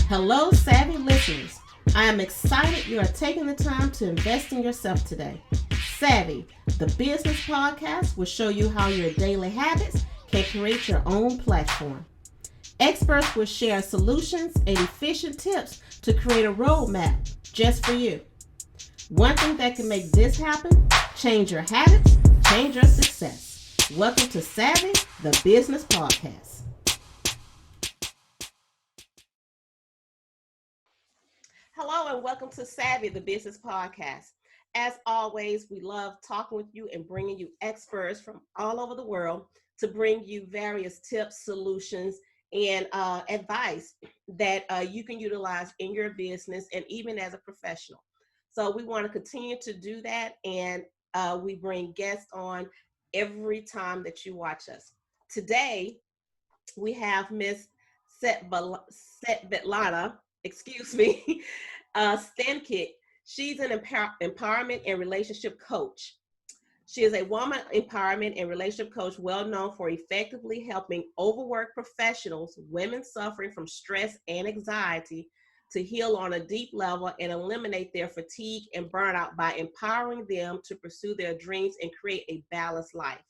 Hello, savvy listeners. I am excited you are taking the time to invest in yourself today. Savvy, the business podcast, will show you how your daily habits can create your own platform. Experts will share solutions and efficient tips to create a roadmap just for you. One thing that can make this happen: change your habits, change your success. Welcome to Savvy, the business podcast. Hello and welcome to Savvy, the business podcast. As always, we love talking with you and bringing you experts from all over the world to bring you various tips, solutions, and advice that you can utilize in your business and even as a professional. So we want to continue to do that, and we bring guests on every time that you watch us. Today, we have Miss Svetlana, excuse me, Stankic. She's an empowerment and relationship coach. She is a woman empowerment and relationship coach well known for effectively helping overworked professionals, women suffering from stress and anxiety, to heal on a deep level and eliminate their fatigue and burnout by empowering them to pursue their dreams and create a balanced life.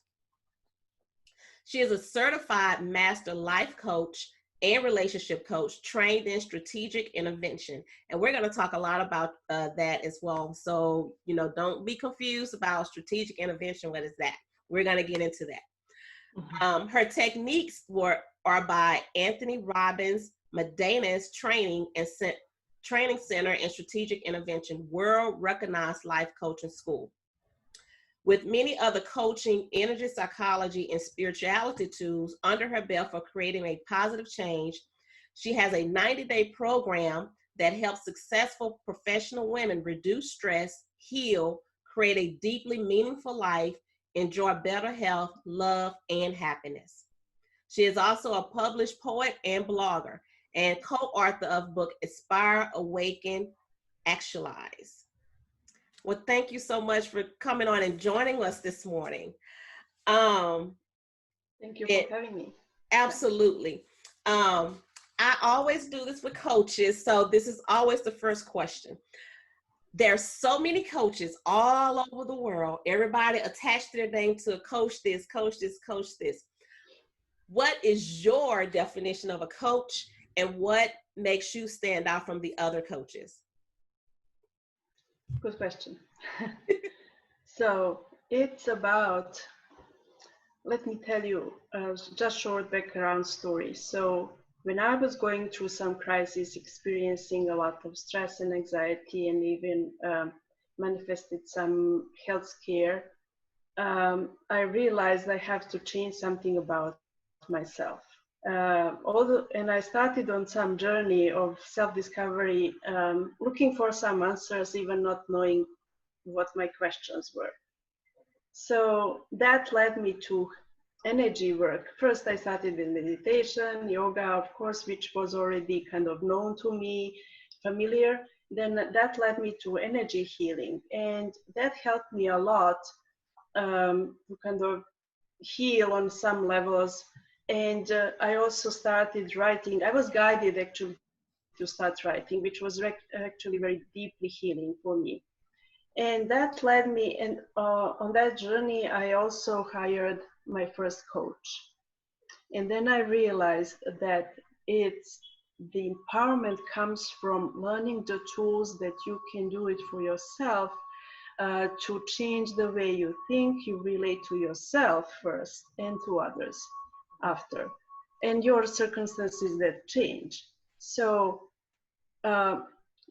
She is a certified master life coach and relationship coach trained in strategic intervention. And we're going to talk a lot about that as well. So, don't be confused about strategic intervention. What is that? We're going to get into that. Her techniques are by Anthony Robbins-Madanes Training and Center and Strategic Intervention, world recognized life coaching school. With many other coaching, energy psychology, and spirituality tools under her belt for creating a positive change, she has a 90-day program that helps successful professional women reduce stress, heal, create a deeply meaningful life, enjoy better health, love, and happiness. She is also a published poet and blogger and co-author of book Inspire, Awaken, Actualize. Well, thank you so much for coming on and joining us this morning. Thank you for having me. Absolutely. I always do this with coaches, so this is always the first question. There's so many coaches all over the world. Everybody attached their name to coach this, coach this, coach this. What is your definition of a coach, and what makes you stand out from the other coaches? Good question. So it's about, let me tell you just short background story. So when I was going through some crisis, experiencing a lot of stress and anxiety, and even manifested some health scare, I realized I have to change something about myself. And I started on some journey of self-discovery, looking for some answers, even not knowing what my questions were. So that led me to energy work. First, I started with meditation, yoga, of course, which was already kind of known to me, familiar. Then that led me to energy healing, and that helped me a lot to kind of heal on some levels. And I also started writing. I was guided actually to start writing, which was actually very deeply healing for me. And that led me, and on that journey, I also hired my first coach. And then I realized that the empowerment comes from learning the tools that you can do it for yourself, to change the way you think, you relate to yourself first and to others after, and your circumstances that change. So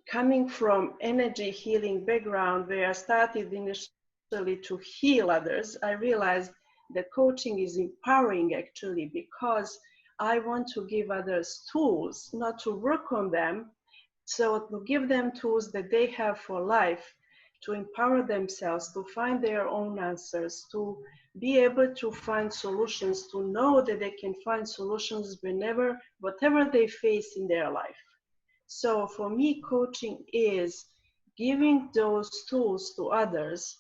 coming from energy healing background, where I started initially to heal others, I realized that coaching is empowering actually, because I want to give others tools, not to work on them. So to give them tools that they have for life, to empower themselves, to find their own answers, to be able to find solutions, to know that they can find solutions whatever they face in their life. So for me, coaching is giving those tools to others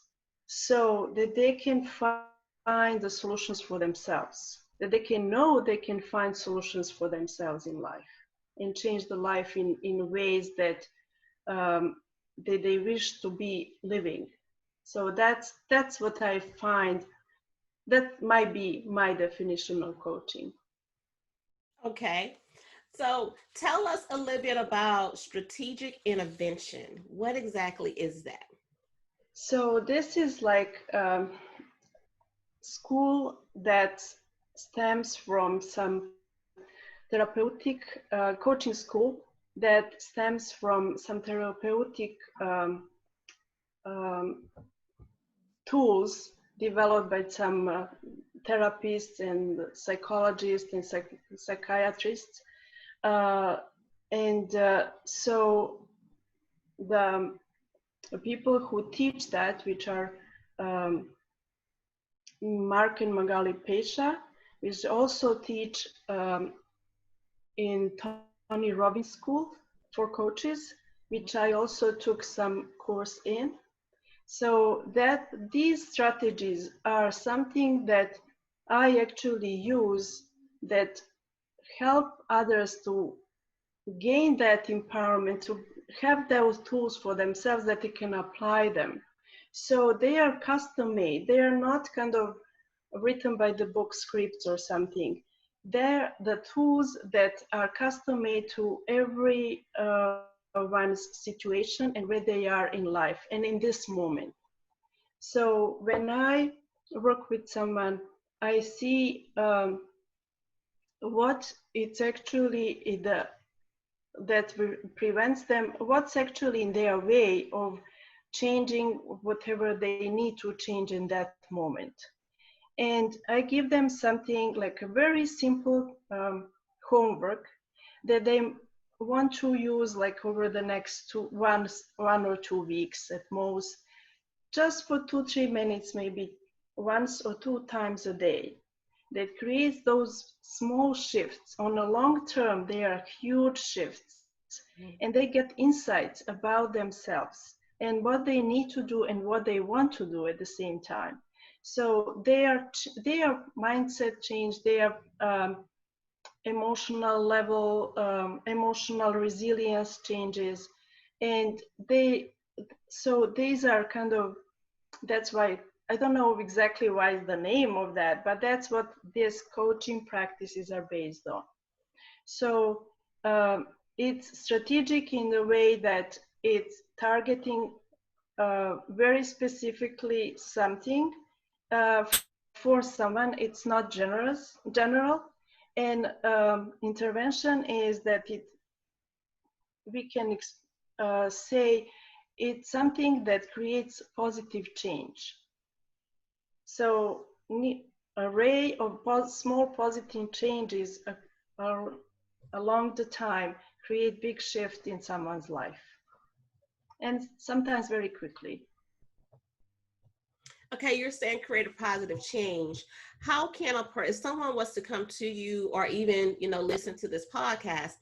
so that they can find the solutions for themselves, that they can know they can find solutions for themselves in life. and change the life in ways that they wish to be living. So that's what I find. That might be my definition of coaching. Okay. So tell us a little bit about strategic intervention. What exactly is that? So this is like school that stems from some therapeutic coaching school that stems from some therapeutic um, tools developed by some therapists and psychologists and psychiatrists. Uh, and so the people who teach that, which are um, Mark and Magali Pesha, which also teach in Tony Robbins School for coaches, which I also took some course in. So that these strategies are something that I actually use that help others to gain that empowerment, to have those tools for themselves that they can apply them. So they are custom made. They are not kind of written by the book scripts or something. They're the tools that are custom made to every one's situation and where they are in life and in this moment. So when I work with someone, I see what it's actually that prevents them, what's actually in their way of changing whatever they need to change in that moment. And I give them something like a very simple homework that they want to use like over the next 1 or 2 weeks at most, just for 2-3 minutes, maybe once or 2 times a day. That creates those small shifts. On a long term, they are huge shifts, and they get insights about themselves and what they need to do and what they want to do at the same time. So their mindset change, their emotional level, emotional resilience changes, and so these are kind of, that's why I don't know exactly why is the name of that, but that's what these coaching practices are based on. So it's strategic in the way that it's targeting very specifically something for someone. It's not general. And intervention is that we can say it's something that creates positive change. So array of small positive changes are along the time create big shift in someone's life, and sometimes very quickly. Okay, you're saying create a positive change. How can if someone was to come to you or even, listen to this podcast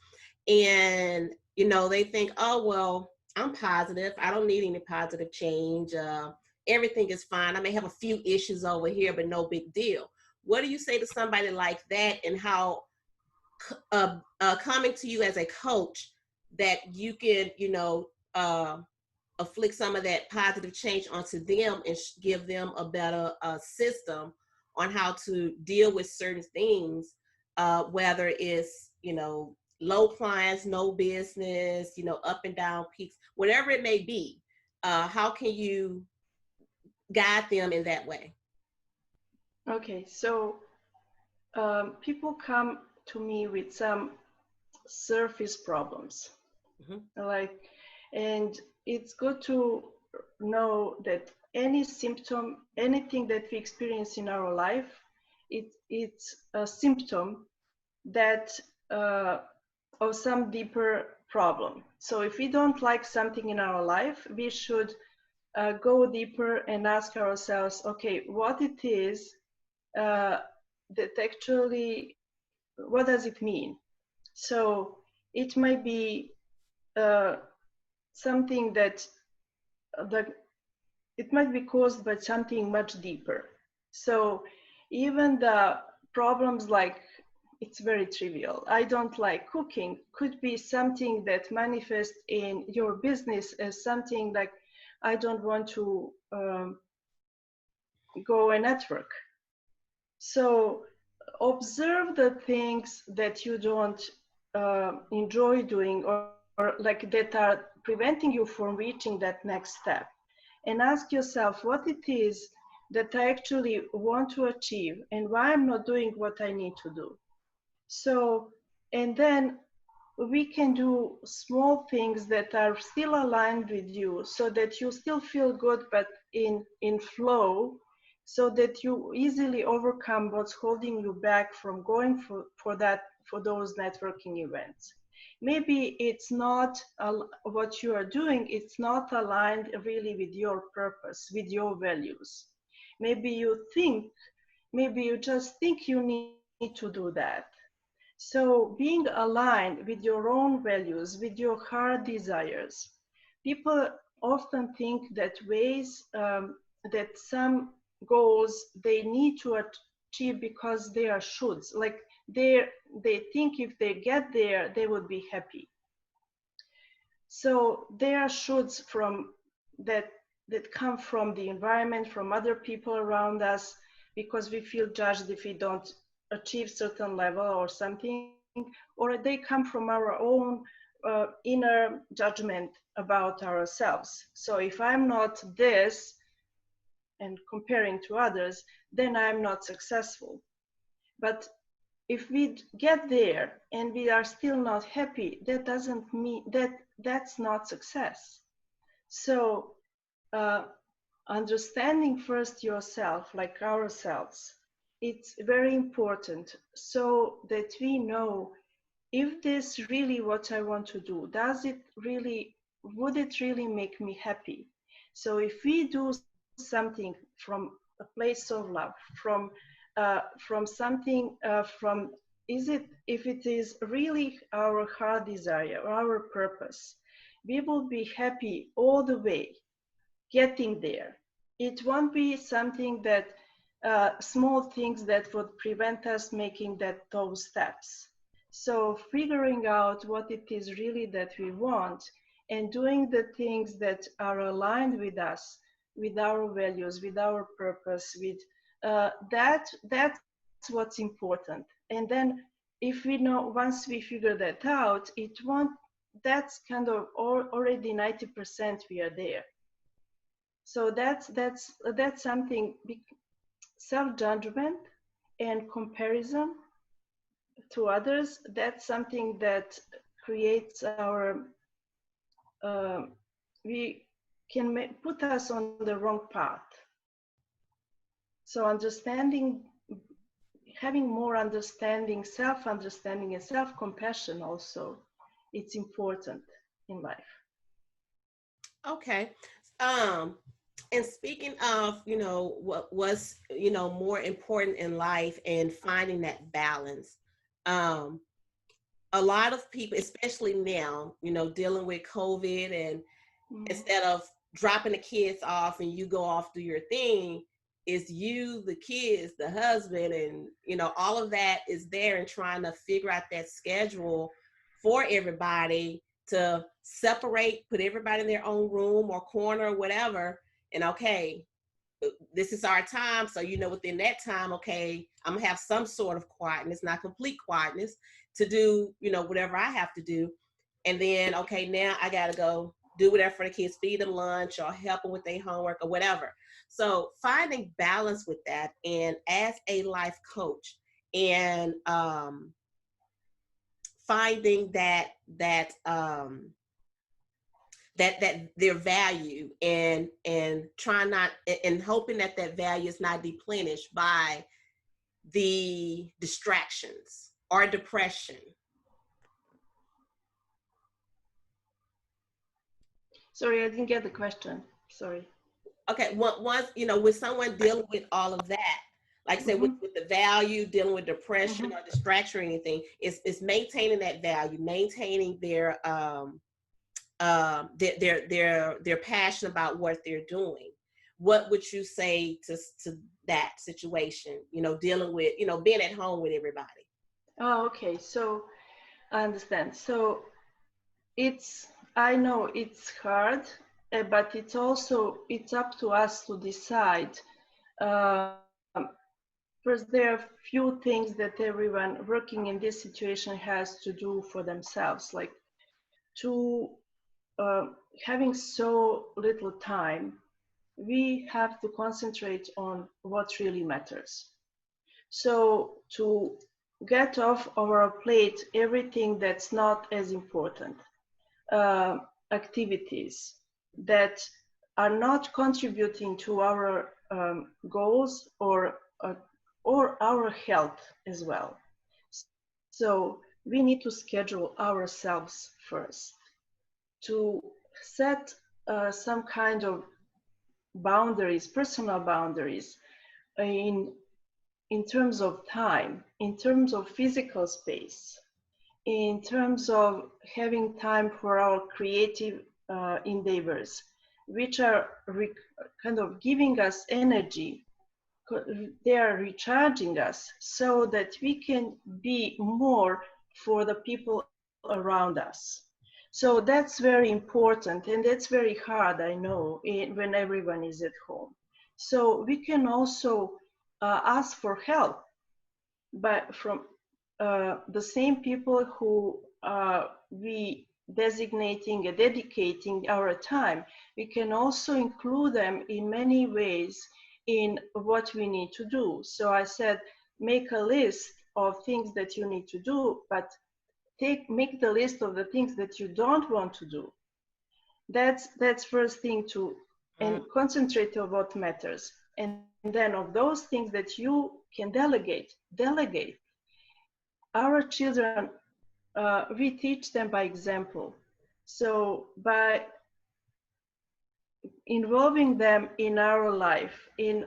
and, they think, oh, well, I'm positive. I don't need any positive change. Everything is fine. I may have a few issues over here, but no big deal. What do you say to somebody like that, and how coming to you as a coach that you can, afflict some of that positive change onto them and give them a better system on how to deal with certain things, whether it's, low clients, no business, up and down peaks, whatever it may be. How can you guide them in that way? Okay, so people come to me with some surface problems, like, and it's good to know that any symptom, anything that we experience in our life, it's a symptom that of some deeper problem. So if we don't like something in our life, we should go deeper and ask ourselves, okay, what it is that actually, what does it mean? So it might be something that it might be caused by something much deeper. So even the problems like it's very trivial. I don't like cooking. Could be something that manifests in your business as something like, I don't want to go and network. So observe the things that you don't enjoy doing, or like that are preventing you from reaching that next step, and ask yourself what it is that I actually want to achieve and why I'm not doing what I need to do. So, and then we can do small things that are still aligned with you so that you still feel good, but in flow, so that you easily overcome what's holding you back from going for those networking events. Maybe it's not what you are doing, it's not aligned really with your purpose, with your values. Maybe you just think you need to do that. So being aligned with your own values, with your heart desires, people often think that that some goals they need to achieve because they are shoulds. Like they think if they get there, they would be happy. So there are shoulds from that come from the environment, from other people around us, because we feel judged if we don't achieve certain level or something, or they come from our own inner judgment about ourselves. So if I'm not this and comparing to others, then I'm not successful. But if we get there and we are still not happy, that doesn't mean that's not success. So understanding first yourself, like ourselves, it's very important, so that we know if this really what I want to do, would it really make me happy? So if we do something from a place of love, from something, if it is really our heart desire or our purpose, we will be happy all the way getting there. It won't be something that small things that would prevent us making those steps. So figuring out what it is really that we want and doing the things that are aligned with us, with our values, with our purpose, with that's what's important. And then if we know, once we figure that out, it won't, that's kind of already 90% we are there. So that's something, self-judgment and comparison to others, that's something that creates we can put us on the wrong path. So having more understanding, self-understanding and self-compassion also, it's important in life. Okay. And speaking of, what was, more important in life and finding that balance, a lot of people, especially now, dealing with COVID, and instead of dropping the kids off and you go off do your thing, is you, the kids, the husband, and, all of that is there, and trying to figure out that schedule for everybody to separate, put everybody in their own room or corner or whatever. And okay, this is our time. So, within that time, okay, I'm gonna have some sort of quietness, not complete quietness, to do, whatever I have to do. And then, okay, now I gotta go do whatever for the kids, feed them lunch or help them with their homework or whatever. So finding balance with that, and as a life coach, and finding that their value, and trying not, and hoping that value is not depleted by the distractions or depression. Sorry, I didn't get the question. Sorry. Okay, once, with someone dealing with all of that, like I said, with the value, dealing with depression or distraction or anything, it's maintaining that value, maintaining their passion about what they're doing. What would you say to that situation, dealing with, being at home with everybody? Oh, okay. So I understand. So I know it's hard, but it's up to us to decide. Um, First, there are few things that everyone working in this situation has to do for themselves, like to uh, having so little time, we have to concentrate on what really matters. So to get off our plate everything that's not as important, uh, activities that are not contributing to our goals or our health as well. So we need to schedule ourselves first to set some kind of boundaries, personal boundaries in terms of time, in terms of physical space, in terms of having time for our creative endeavors, which are kind of giving us energy. They are recharging us so that we can be more for the people around us. So that's very important, and that's very hard, I know, when everyone is at home. So we can also ask for help, but from the same people who we designating and dedicating our time, we can also include them in many ways in what we need to do. So I said, make a list of things that you need to do, but make the list of the things that you don't want to do. That's first thing to, and Mm. concentrate on what matters. And then of those things that you can delegate. Our children, we teach them by example. So by involving them in our life, in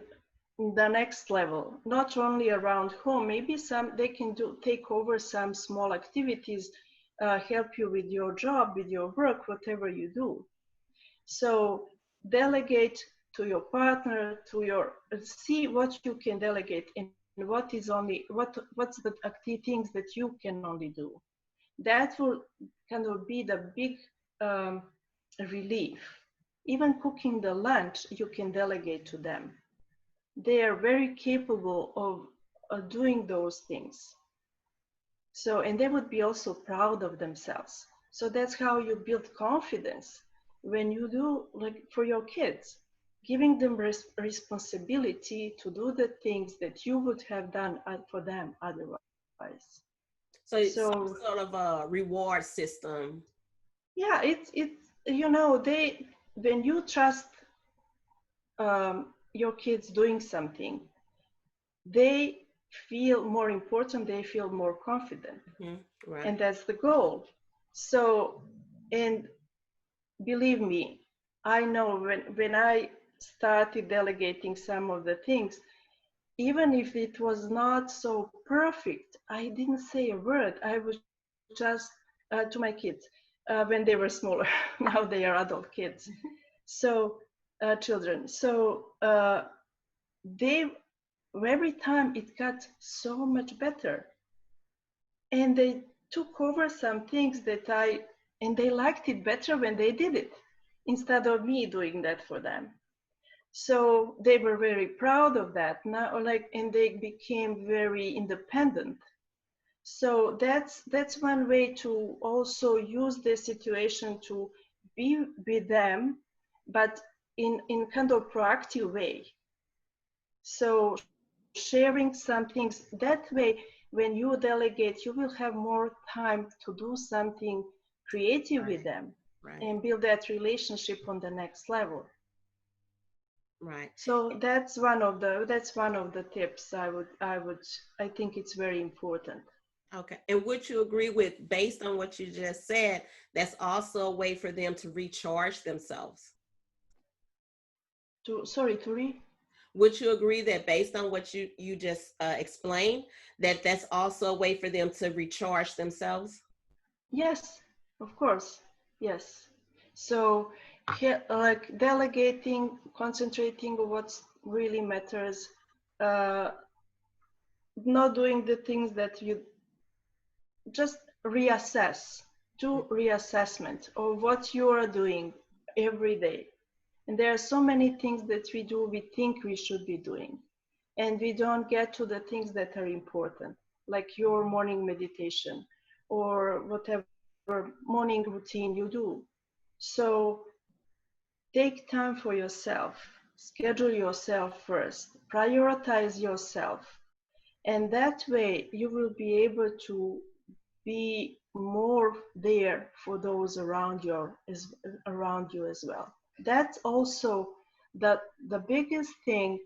the next level, not only around home, maybe they can take over some small activities, help you with your job, with your work, whatever you do. So delegate to your partner, see what you can delegate and what is only, what's the things that you can only do. That will kind of be the big um, relief. Even cooking the lunch, you can delegate to them. They are very capable of doing those things. So, and they would be also proud of themselves. So that's how you build confidence when you do, like for your kids, giving them responsibility to do the things that you would have done for them otherwise. So it's So some sort of a reward system. yeah, it's they, when you trust your kids doing something, they feel more important, they feel more confident, Hmm. Right. and that's the goal. So, and believe me, I know when I started delegating some of the things, even if it was not so perfect, I didn't say a word. I was just to my kids when they were smaller. Now they are adult kids. So children. So they, every time it got so much better, and they took over some things and they liked it better when they did it instead of me doing that for them. So they were very proud of that now, like, and they became very independent. So that's one way to also use this situation to be with them, but in kind of proactive way. So sharing some things that way, when you delegate, you will have more time to do something creative with Right. them Right. and build that relationship on the next level. Right. So that's one of the tips I think it's very important. Okay. And would you agree with, based on what you just said, that's also a way for them to recharge themselves? To re Would you agree that, based on what you just explained, that that's also a way for them to recharge themselves? Yes, of course. Yes. So like delegating, concentrating on what really matters, uh, not doing the things that you just reassess, do reassessment of what you are doing every day. And there are so many things that we do, we think we should be doing, and we don't get to the things that are important, like your morning meditation or whatever morning routine you do. So take time for yourself, schedule yourself first, prioritize yourself, and that way you will be able to be more there for those around you as well. That's also the biggest thing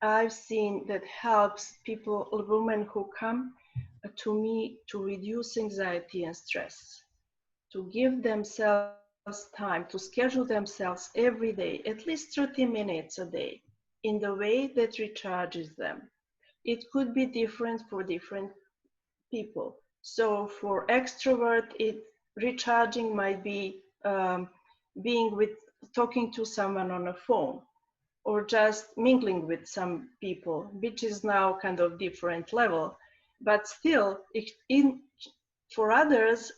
I've seen that helps people, women who come to me, to reduce anxiety and stress, to give themselves time, to schedule themselves every day, at least 30 minutes a day, in the way that recharges them. It could be different for different people. So for extrovert, it recharging might be being with, talking to someone on a phone, or just mingling with some people, which is now kind of different level. But still, for others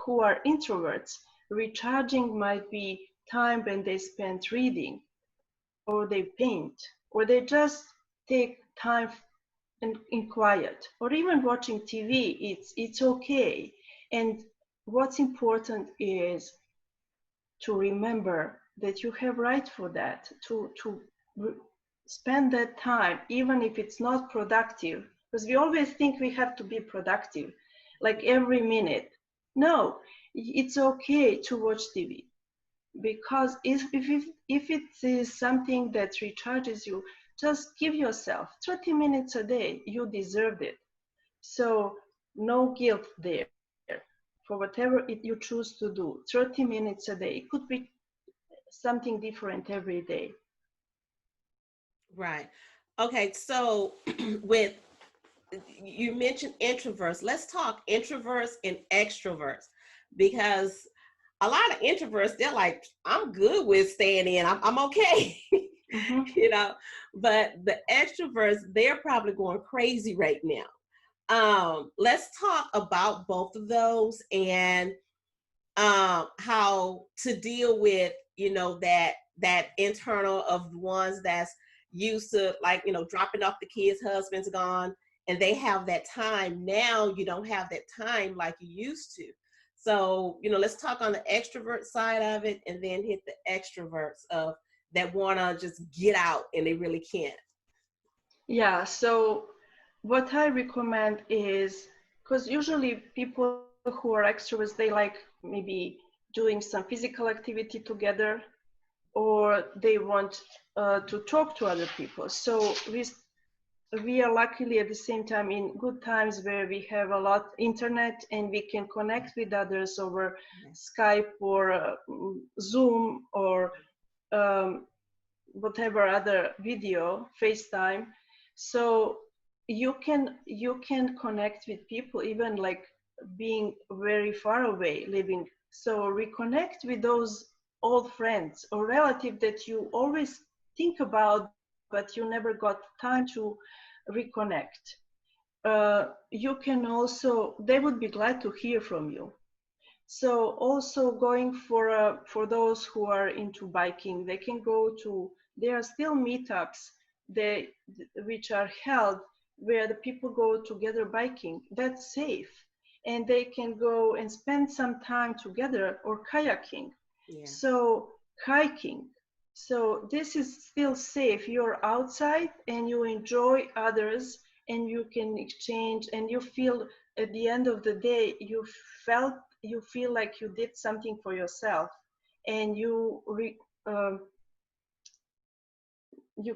who are introverts, recharging might be time when they spend reading, or they paint, or they just take time in quiet, or even watching TV. It's okay. And what's important is to remember that you have right for that, to spend that time, even if it's not productive, because we always think we have to be productive, like every minute. No, it's okay to watch TV, because if it is something that recharges you, just give yourself 30 minutes a day. You deserved it. So no guilt there for whatever you choose to do. 30 minutes a day. It could be something different every day. Right. Okay. So with you mentioned introverts. Let's talk introverts and extroverts, because a lot of introverts, they're like, I'm good with staying in. I'm okay. Mm-hmm. You know, but the extroverts, they're probably going crazy right now. Let's talk about both of those, and how to deal with, you know, that internal of the ones that's used to, like, you know, dropping off the kids, husband's gone, and they have that time. Now you don't have that time like you used to. So, you know, let's talk on the extrovert side of it, and then hit the extroverts of that want to just get out and they really can't. Yeah, so what I recommend is, because usually people who are extroverts, they like maybe doing some physical activity together, or they want to talk to other people. So we are luckily at the same time in good times where we have a lot internet and we can connect with others over Skype or Zoom or um, whatever other video, FaceTime. So you can connect with people even like being very far away living. So reconnect with those old friends or relative that you always think about but you never got time to reconnect. You can also, they would be glad to hear from you. So also going for those who are into biking, they can go to, there are still meetups they, which are held where the people go together biking. That's safe. And they can go and spend some time together, or kayaking. Yeah. So hiking. So this is still safe. You're outside and you enjoy others, and you can exchange, and you feel at the end of the day felt you feel like you did something for yourself, and you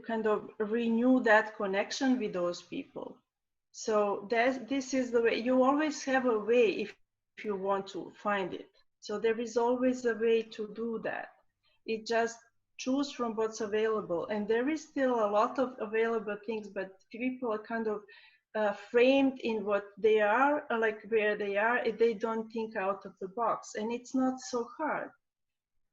kind of renew that connection with those people. So this is the way. You always have a way if you want to find it. So there is always a way to do that. It just choose from what's available, and there is still a lot of available things, but people are kind of framed in what they are, like where they are, and they don't think out of the box. And it's not so hard.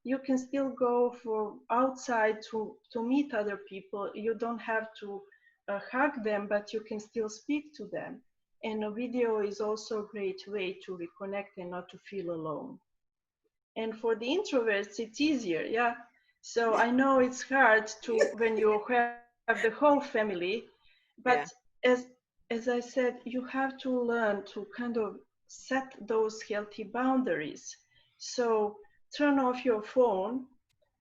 You can still go for outside to meet other people. You don't have to hug them, but you can still speak to them. And a video is also a great way to reconnect and not to feel alone. And for the introverts, it's easier, yeah. So I know it's hard to when you have the whole family, but Yeah. as I said, you have to learn to kind of set those healthy boundaries. So turn off your phone,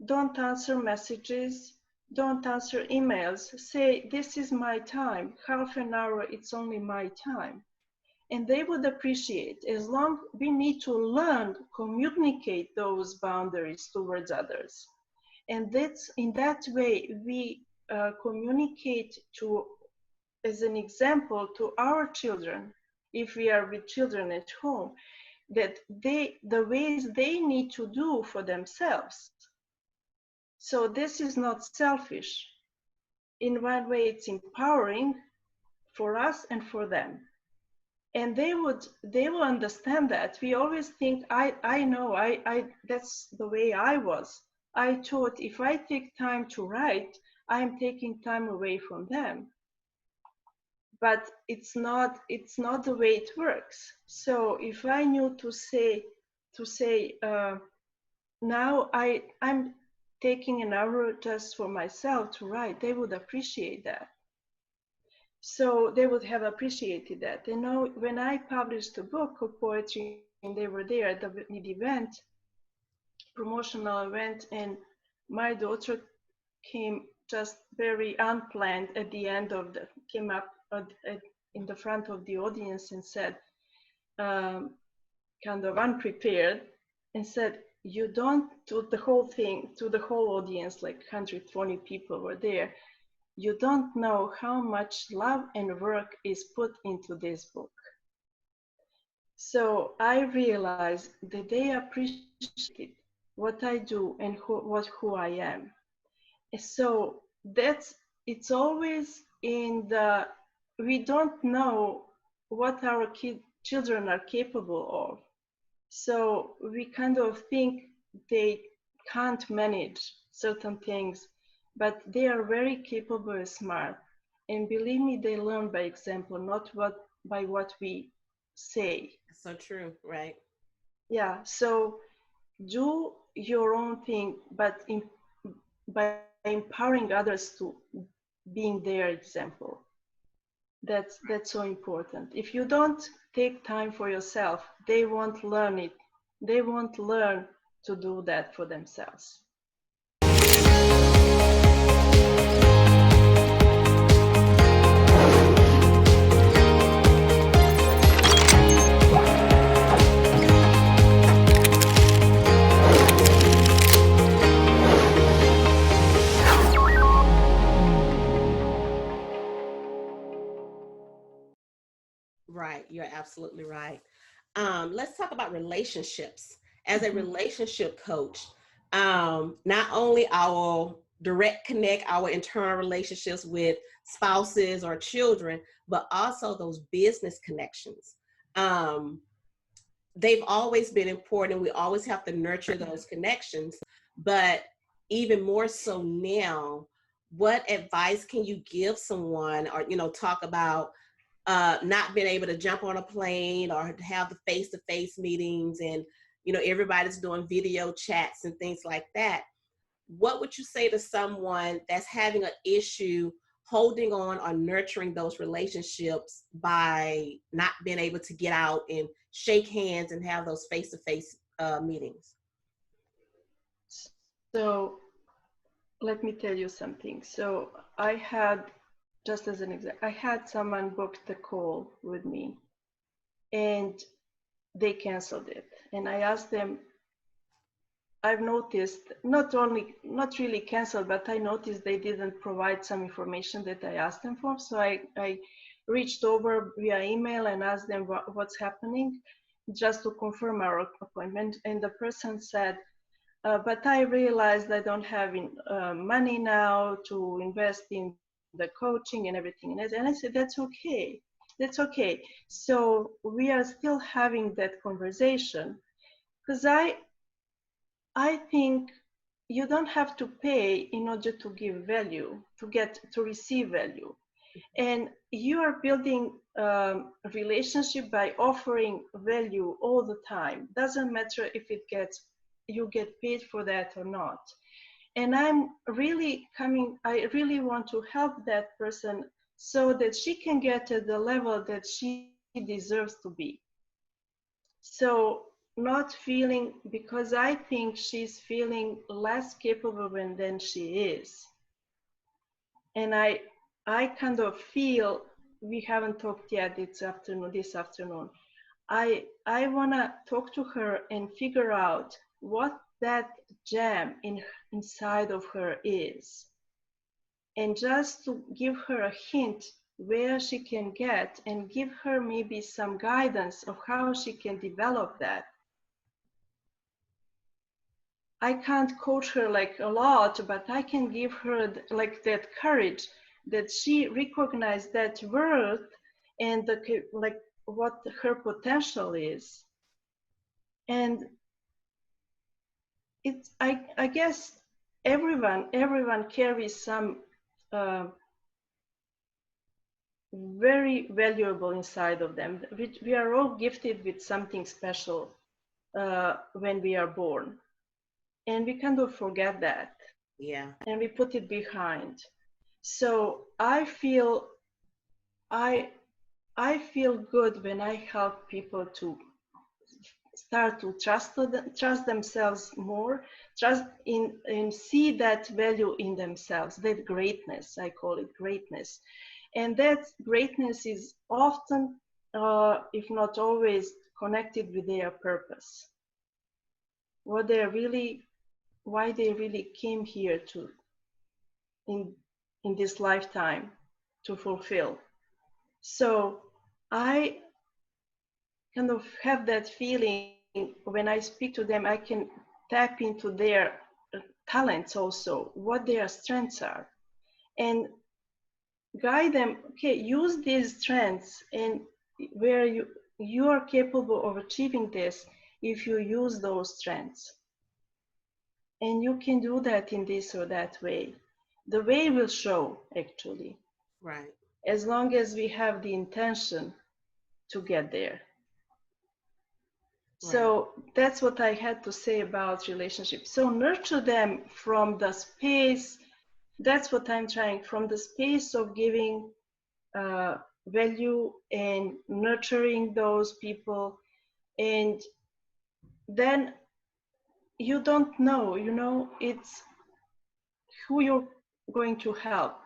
don't answer messages, don't answer emails. Say, this is my time, half an hour, it's only my time. And they would appreciate, as long we need to learn to communicate those boundaries towards others. And that's in that way we communicate to, as an example, to our children, if we are with children at home, that the ways they need to do for themselves. So this is not selfish. In one way, it's empowering for us and for them. And they will understand that. We always think, I know, that's the way I was. I thought if I take time to write, I'm taking time away from them. But it's not the way it works. So if I knew to say now I'm taking an hour just for myself to write, they would appreciate that. So they would have appreciated that. You know, when I published a book of poetry and they were there at the event, promotional event, and my daughter came just very unplanned at the end of the, came up in the front of the audience and said, kind of unprepared, and said, you don't, to the whole thing, to the whole audience, like 120 people were there, you don't know how much love and work is put into this book. So I realized that they appreciated what I do and who I am. And so it's always in the, we don't know what our children are capable of. So we kind of think they can't manage certain things, but they are very capable and smart. And believe me, they learn by example, not by what we say. So true, right? Yeah, so do your own thing, but by empowering others to being their example. That's so important. If you don't take time for yourself, they won't learn it. They won't learn to do that for themselves. Right. You're absolutely right. Let's talk about relationships. As a relationship coach, not only our direct connect, our internal relationships with spouses or children, but also those business connections. They've always been important. We always have to nurture those connections, but even more so now, what advice can you give someone, or, talk about not being able to jump on a plane or have the face-to-face meetings, and everybody's doing video chats and things like that? What would you say to someone that's having an issue holding on or nurturing those relationships by not being able to get out and shake hands and have those face-to-face meetings? So let me tell you something. So I had, just as an example, I had someone book the call with me and they canceled it. And I asked them, I've noticed, not really canceled, but I noticed they didn't provide some information that I asked them for. So I reached over via email and asked them what's happening, just to confirm our appointment. And the person said, but I realized I don't have money now to invest in the coaching and everything. And I said, that's okay. That's okay. So we are still having that conversation, because I think you don't have to pay in order to give value, to receive value. And you are building a relationship by offering value all the time. Doesn't matter if you get paid for that or not. And I really want to help that person so that she can get to the level that she deserves to be. So not feeling, because I think she's feeling less capable than she is. And I kind of feel, we haven't talked yet this afternoon. I want to talk to her and figure out what that gem inside of her is, and just to give her a hint where she can get, and give her maybe some guidance of how she can develop that. I can't coach her like a lot, but I can give her like that courage that she recognizes that worth and like what her potential is. And it's I guess everyone carries some very valuable inside of them. We are all gifted with something special when we are born, and we kind of forget that. Yeah. And we put it behind. So I feel I feel good when I help people to start to trust themselves more, trust in see that value in themselves, that greatness. I call it greatness, and that greatness is often, if not always, connected with their purpose. What they really, why they really came here to in this lifetime to fulfill. So I kind of have that feeling when I speak to them, I can tap into their talents also, what their strengths are, and guide them. Okay, use these strengths, and where you are capable of achieving this if you use those strengths. And you can do that in this or that way. The way will show, actually. Right. As long as we have the intention to get there. Right. So that's what I had to say about relationships. So nurture them from the space, that's what I'm trying, from the space of giving value and nurturing those people. And then you don't know, it's who you're going to help.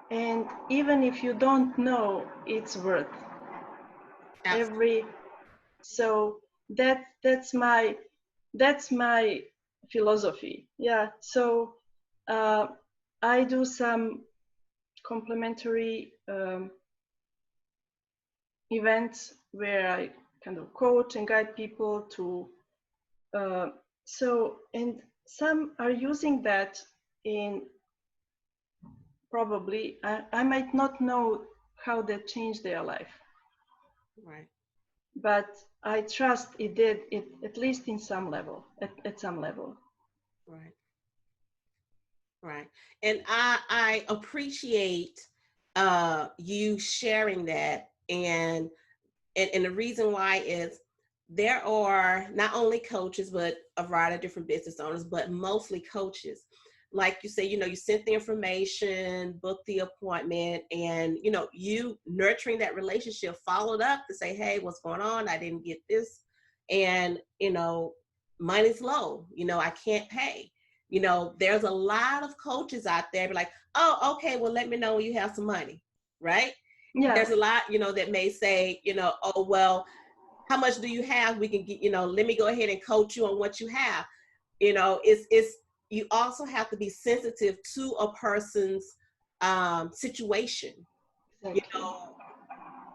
And even if you don't know, it's worth Absolutely. so that's my philosophy. Yeah. So I do some complementary events where I kind of coach and guide people to and some are using that in probably I might not know how that changed their life, Right. but I trust it did, it at least in some level, at some level. Right. Right. And I appreciate you sharing that, and the reason why is there are not only coaches but a variety of different business owners, but mostly coaches. Like you say, you sent the information, booked the appointment, and you nurturing that relationship, followed up to say, hey, what's going on? I didn't get this, and money's low, I can't pay. There's a lot of coaches out there be like, oh, okay, well, let me know when you have some money, right? Yeah. There's a lot, that may say, oh, well, how much do you have? We can get, let me go ahead and coach you on what you have. It's you also have to be sensitive to a person's situation, Exactly.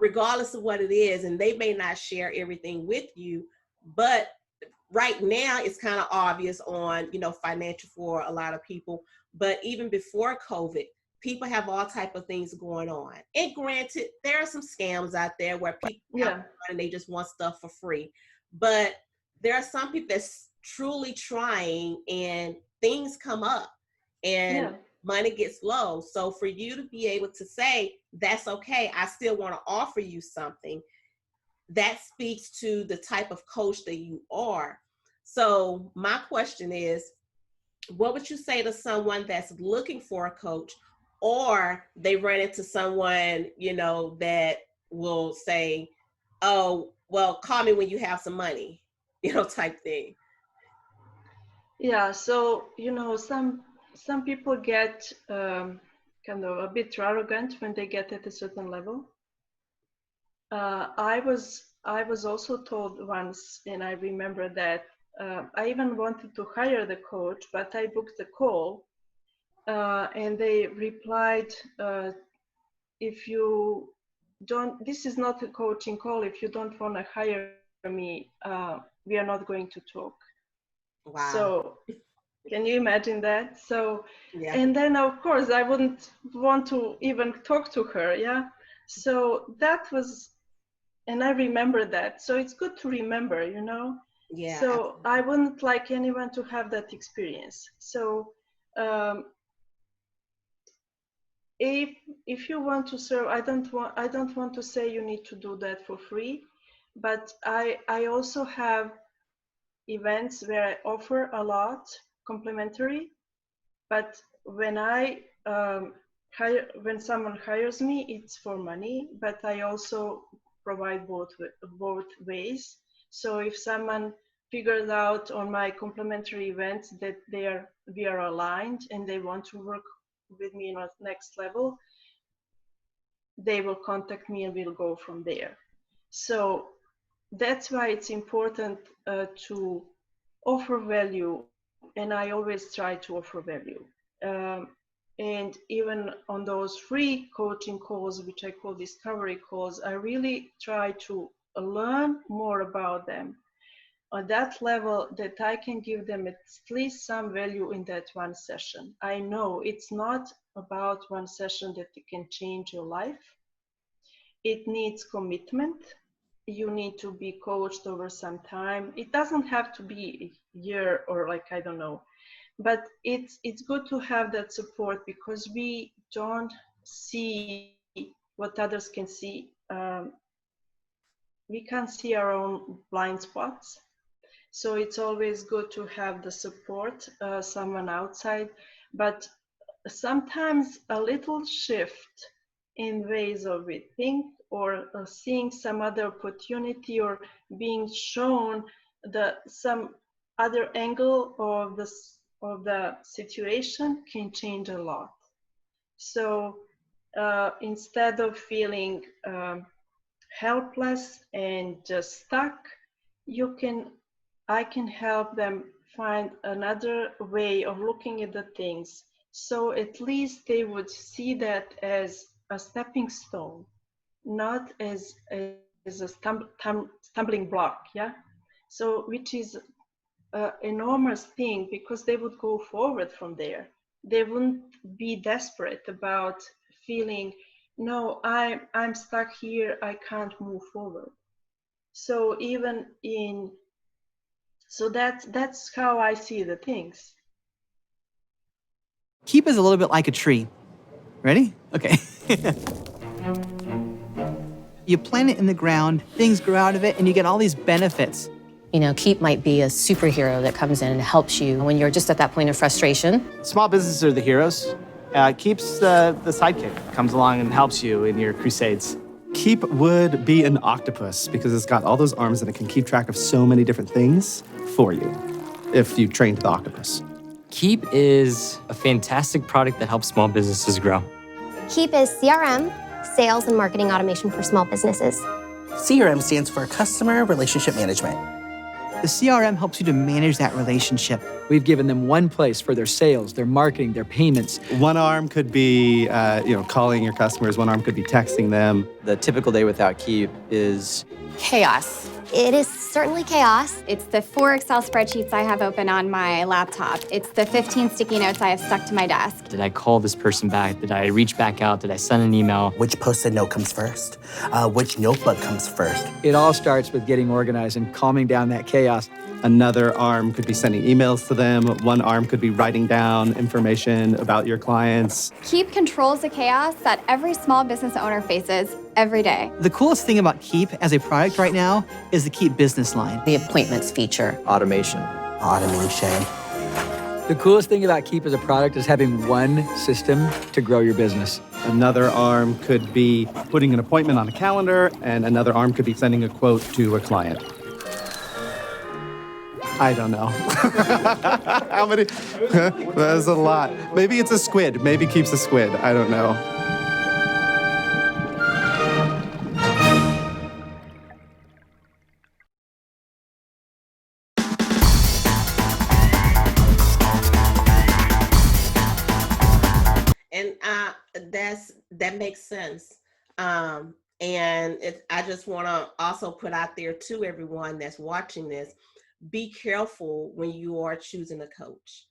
Regardless of what it is. And they may not share everything with you, but right now it's kind of obvious on, financial for a lot of people. But even before COVID, people have all type of things going on. And granted, there are some scams out there where people have and they just want stuff for free. But there are some people that's truly trying, and things come up, and money gets low. So for you to be able to say, that's okay, I still want to offer you something, that speaks to the type of coach that you are. So my question is, what would you say to someone that's looking for a coach, or they run into someone, that will say, oh, well, call me when you have some money, type thing? Yeah, so some people get kind of a bit arrogant when they get at a certain level. I was also told once, and I remember that I even wanted to hire the coach, but I booked a call, and they replied, if you don't, this is not a coaching call. If you don't want to hire me, we are not going to talk. Wow. So can you imagine that? So, yeah. And then of course I wouldn't want to even talk to her. Yeah. So that was, and I remember that. So it's good to remember, Yeah. So Absolutely. I wouldn't like anyone to have that experience. So if you want to serve, I don't want to say you need to do that for free, but I also have events where I offer a lot complimentary, but when when someone hires me, it's for money, but I also provide both ways. So if someone figures out on my complimentary events that we are aligned and they want to work with me on next level, they will contact me and we'll go from there. So that's why it's important to offer value, and I always try to offer value. And even on those free coaching calls, which I call discovery calls, I really try to learn more about them on that level that I can give them at least some value in that one session. I know it's not about one session that it can change your life. It needs commitment. You need to be coached over some time. It doesn't have to be a year or I don't know, but it's good to have that support, because we don't see what others can see. We can't see our own blind spots. So it's always good to have the support, someone outside, but sometimes a little shift in ways of we think, or seeing some other opportunity, or being shown some other angle of the situation can change a lot. So instead of feeling helpless and just stuck, I can help them find another way of looking at the things. So at least they would see that as a stepping stone, not as a stumbling block. Yeah. So which is an enormous thing, because they would go forward from there. They wouldn't be desperate about feeling, no, I'm stuck here, I can't move forward. So so that's how I see the things. Keep is a little bit like a tree. Ready? Okay. You plant it in the ground, things grow out of it, and you get all these benefits. Keep might be a superhero that comes in and helps you when you're just at that point of frustration. Small businesses are the heroes. Keep's the sidekick, comes along and helps you in your crusades. Keep would be an octopus, because it's got all those arms and it can keep track of so many different things for you if you trained the octopus. Keep is a fantastic product that helps small businesses grow. Keep is CRM, sales and marketing automation for small businesses. CRM stands for Customer Relationship Management. The CRM helps you to manage that relationship. We've given them one place for their sales, their marketing, their payments. One arm could be, calling your customers. One arm could be texting them. The typical day without Keep is chaos. It is certainly chaos. It's the 4 Excel spreadsheets I have open on my laptop. It's the 15 sticky notes I have stuck to my desk. Did I call this person back? Did I reach back out? Did I send an email? Which Post-it note comes first? Which notebook comes first? It all starts with getting organized and calming down that chaos. Another arm could be sending emails to them. One arm could be writing down information about your clients. Keep controls the chaos that every small business owner faces every day. The coolest thing about Keep as a product right now is the Keep business line. The appointments feature. Automation. Automation. The coolest thing about Keep as a product is having one system to grow your business. Another arm could be putting an appointment on a calendar, and another arm could be sending a quote to a client. I don't know. How many? That's a lot. Maybe it's a squid. Maybe Keep's a squid. I don't know. And that makes sense. And I just want to also put out there to everyone that's watching this, be careful when you are choosing a coach.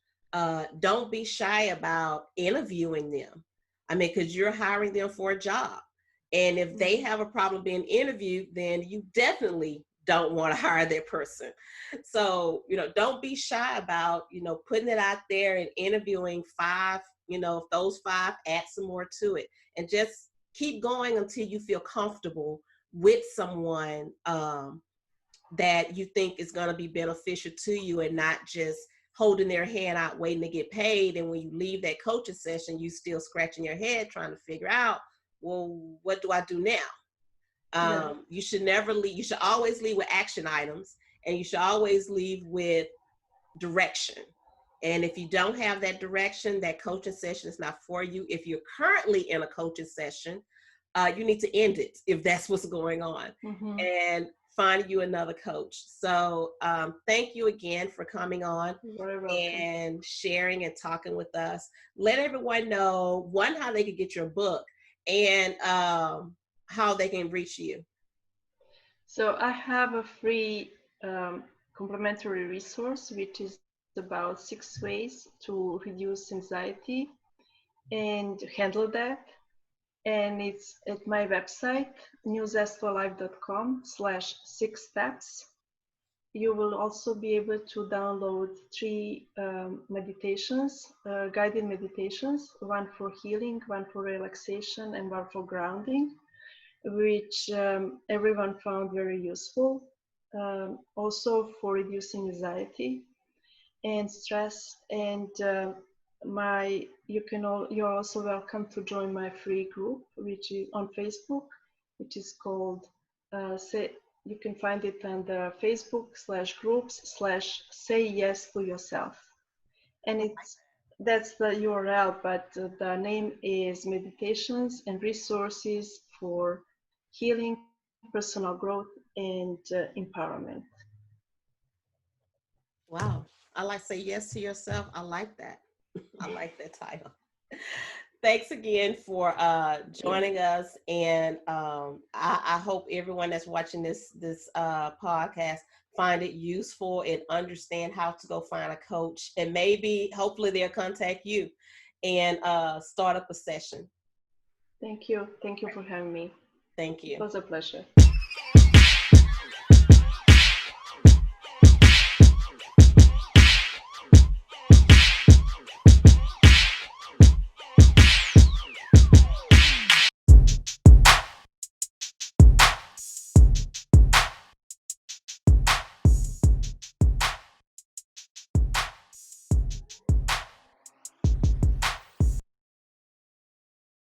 Don't be shy about interviewing them. I mean, because you're hiring them for a job. And if they have a problem being interviewed, then you definitely don't want to hire that person. So, don't be shy about, putting it out there and interviewing 5, if those 5, add some more to it. And just keep going until you feel comfortable with someone that you think is going to be beneficial to you, and not just holding their hand out waiting to get paid. And when you leave that coaching session, you still scratching your head trying to figure out, well, what do I do now? You should never leave. You should always leave with action items, and you should always leave with direction. And if you don't have that direction, that coaching session is not for you. If you're currently in a coaching session, you need to end it if that's what's going on, and find you another coach. So thank you again for coming on and sharing and talking with us. Let everyone know, one, how they can get your book, and how they can reach you. So I have a free complimentary resource, which is about 6 ways to reduce anxiety and handle that. And it's at my website, newzestolife.com/6 steps. You will also be able to download 3 meditations, guided meditations, one for healing, one for relaxation, and one for grounding, which everyone found very useful. Also for reducing anxiety and stress. And you're also welcome to join my free group, which is on Facebook, which is called you can find it under Facebook/groups/say yes to yourself. And that's the URL, but the name is Meditations and Resources for Healing, Personal Growth, and Empowerment. Wow. I like Say Yes to Yourself. I like that. I like that title. Thanks again for joining us. And I hope everyone that's watching this podcast find it useful and understand how to go find a coach. And hopefully they'll contact you and start up a session. Thank you. Thank you for having me. Thank you. It was a pleasure.